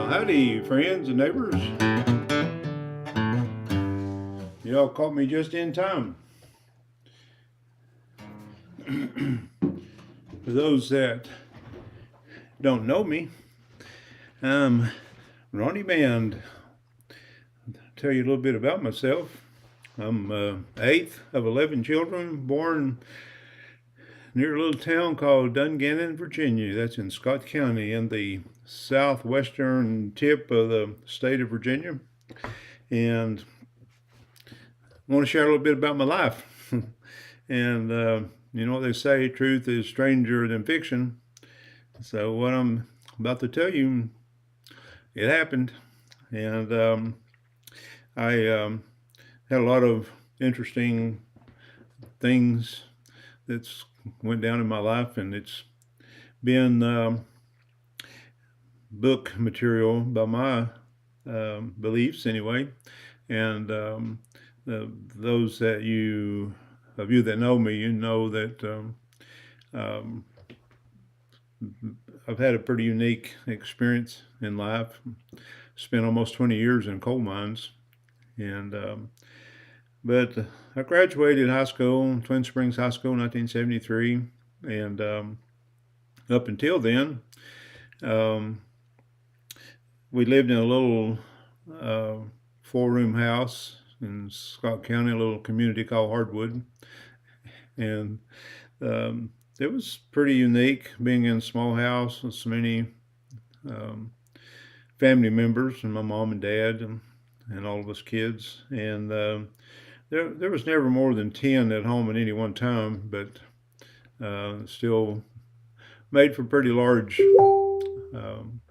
Howdy, friends and neighbors. Y'all caught me just in time. For those that don't know me, I'm Ronnie Mann. Tell you a little bit about myself. I'm eighth of 11 children, born near a little town called Dungannon, Virginia. That's in Scott County in the southwestern tip of the state of Virginia. And I want to share a little bit about my life. And you know what they say, truth is stranger than fiction. So what I'm about to tell you, it happened. And I had a lot of interesting things that's went down in my life, and it's been book material by my beliefs anyway. And those that of you that know me, you know that um, I've had a pretty unique experience in life. Spent almost 20 years in coal mines, and but I graduated high school, Twin Springs High School, 1973, and up until then, um, we lived in a little four-room house in Scott County, a little community called Hardwood, and it was pretty unique being in a small house with so many um, family members and my mom and dad and all of us kids. And there was never more than 10 at home at any one time, but still made for a pretty large um,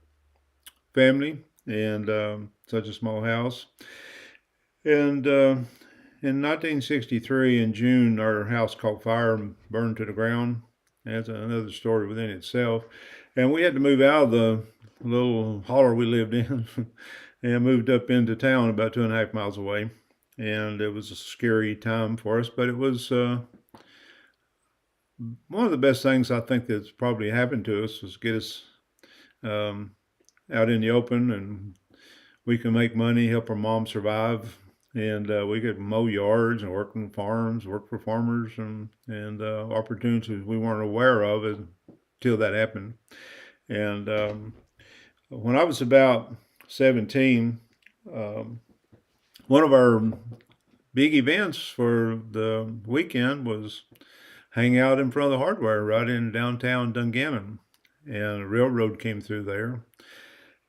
family and such a small house. And in 1963, in June, our house caught fire and burned to the ground. That's another story within itself. And we had to move out of the little holler we lived in and moved up into town about 2.5 miles away. And it was a scary time for us, but it was one of the best things I think that's probably happened to us was get us um, out in the open, and we can make money, help our mom survive, and we could mow yards and work in farms, work for farmers, and opportunities we weren't aware of until that happened. And when I was about 17, um, one of our big events for the weekend was hang out in front of the hardware right in downtown Dungannon. And a railroad came through there.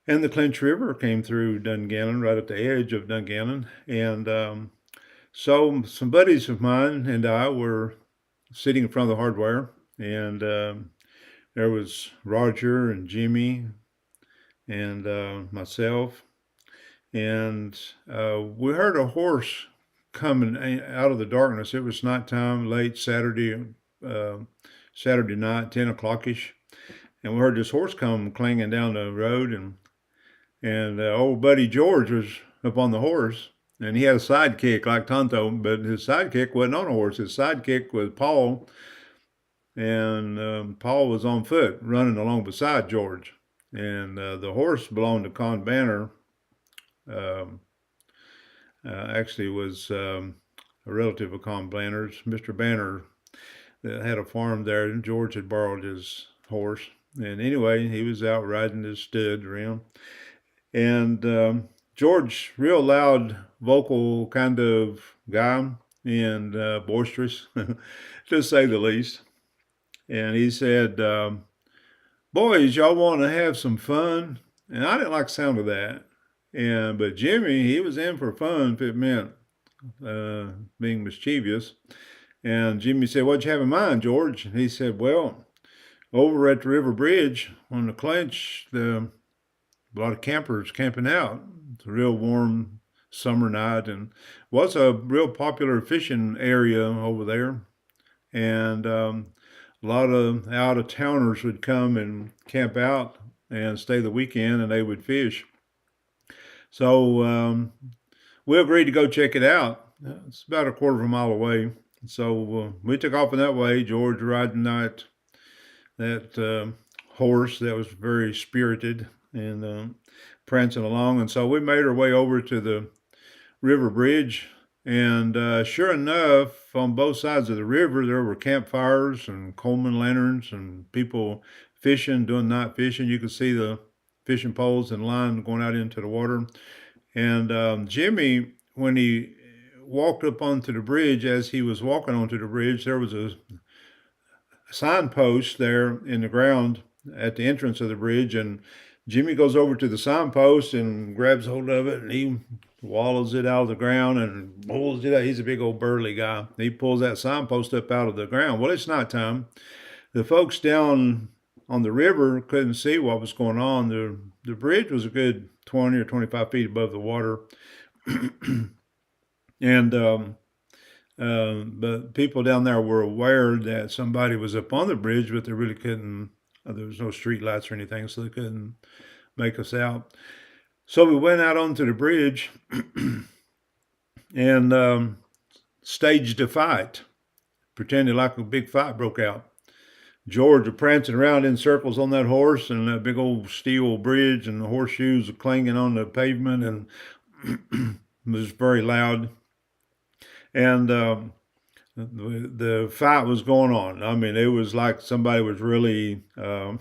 And the Clinch River came through Dungannon, right at the edge of Dungannon. And so some buddies of mine and I were sitting in front of the hardware. And there was Roger and Jimmy and myself. And we heard a horse coming out of the darkness. It was nighttime, late uh, Saturday night, 10 o'clock-ish. And we heard this horse come clanging down the road, and old buddy George was up on the horse, and he had a sidekick like Tonto, but his sidekick wasn't on a horse. His sidekick was Paul, and Paul was on foot running along beside George. And the horse belonged to Con Banner. Um, actually was a relative of Con Banner's, Mr. Banner, that had a farm there, and George had borrowed his horse. And anyway, he was out riding his stud around. And George, real loud, vocal kind of guy, and boisterous, to say the least. And he said, boys, y'all want to have some fun? And I didn't like the sound of that. But Jimmy, he was in for fun if it meant being mischievous. And Jimmy said, "What'd you have in mind, George?" And he said, "Well, over at the river bridge on the Clinch, a lot of campers camping out. It's a real warm summer night, and was a real popular fishing area over there. And a lot of out of towners would come and camp out and stay the weekend, and they would fish. So we agreed to go check it out. It's about a quarter of a mile away. So we took off in that way. George riding that horse that was very spirited, and prancing along. And so we made our way over to the river bridge. And sure enough, on both sides of the river, there were campfires and Coleman lanterns and people fishing, doing night fishing. You could see the fishing poles and line going out into the water. And Jimmy, when he walked up onto the bridge, as he was walking onto the bridge, there was a signpost there in the ground at the entrance of the bridge. And Jimmy goes over to the signpost and grabs hold of it, and he wallows it out of the ground and pulls it out. He's a big old burly guy. He pulls that signpost up out of the ground. Well, it's nighttime. The folks down on the river couldn't see what was going on. The bridge was a good 20 or 25 feet above the water. And but people down there were aware that somebody was up on the bridge, but they really couldn't. There was no street lights or anything, so they couldn't make us out. So we went out onto the bridge and staged a fight, pretending like a big fight broke out. George was prancing around in circles on that horse and that big old steel bridge, and the horseshoes were clanging on the pavement, and it was very loud. And the fight was going on. I mean, it was like somebody was really getting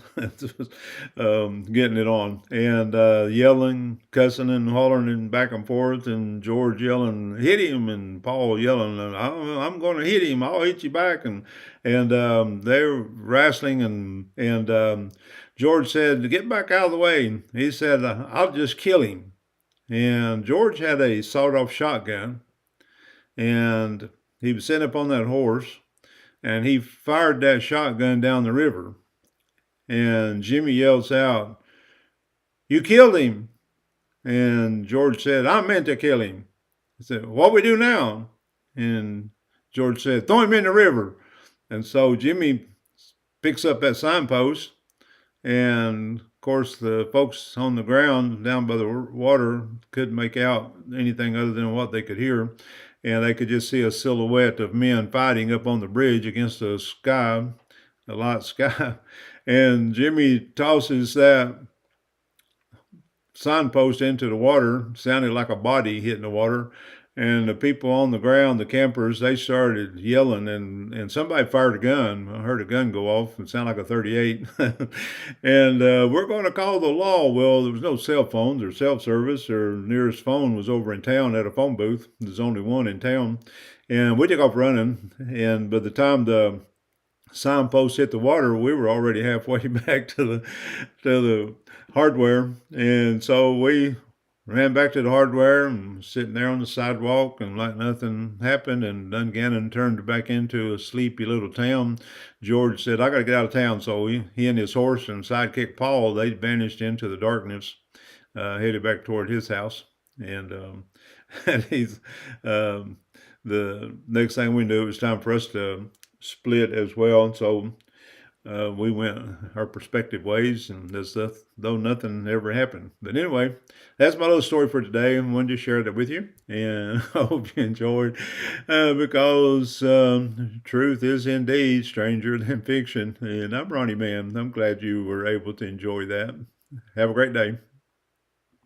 it on, and yelling, cussing, and hollering and back and forth, and George yelling, "Hit him!" and Paul yelling, "I'm going to hit him. I'll hit you back." And they were wrestling, and George said, "Get back out of the way." He said, "I'll just kill him." And George had a sawed-off shotgun, and he was sitting up on that horse, and he fired that shotgun down the river. And Jimmy yells out, "You killed him." And George said, "I meant to kill him." He said, "What we do now?" And George said, "Throw him in the river." And so Jimmy picks up that signpost, and of course the folks on the ground down by the water couldn't make out anything other than what they could hear. And they could just see a silhouette of men fighting up on the bridge against the sky, the light sky. And Jimmy tosses that signpost into the water, sounded like a body hitting the water. And the people on the ground, the campers, they started yelling, and somebody fired a gun. I heard a gun go off. It sounded like a 38. And we're going to call the law. Well, there was no cell phones or cell service. Our nearest phone was over in town at a phone booth. There's only one in town. And we took off running. And by the time the signpost hit the water, we were already halfway back to the hardware. And so we ran back to the hardware and sitting there on the sidewalk, and like nothing happened. And Dungannon turned back into a sleepy little town. George said, "I got to get out of town." So he and his horse and sidekick Paul, they vanished into the darkness, headed back toward his house. And and he's the next thing we knew, it was time for us to split as well. And so we went our respective ways, and as though nothing ever happened. But anyway, that's my little story for today. I wanted to share that with you, and I hope you enjoyed, because truth is indeed stranger than fiction. And I'm Ronnie Mann. I'm glad you were able to enjoy that. Have a great day.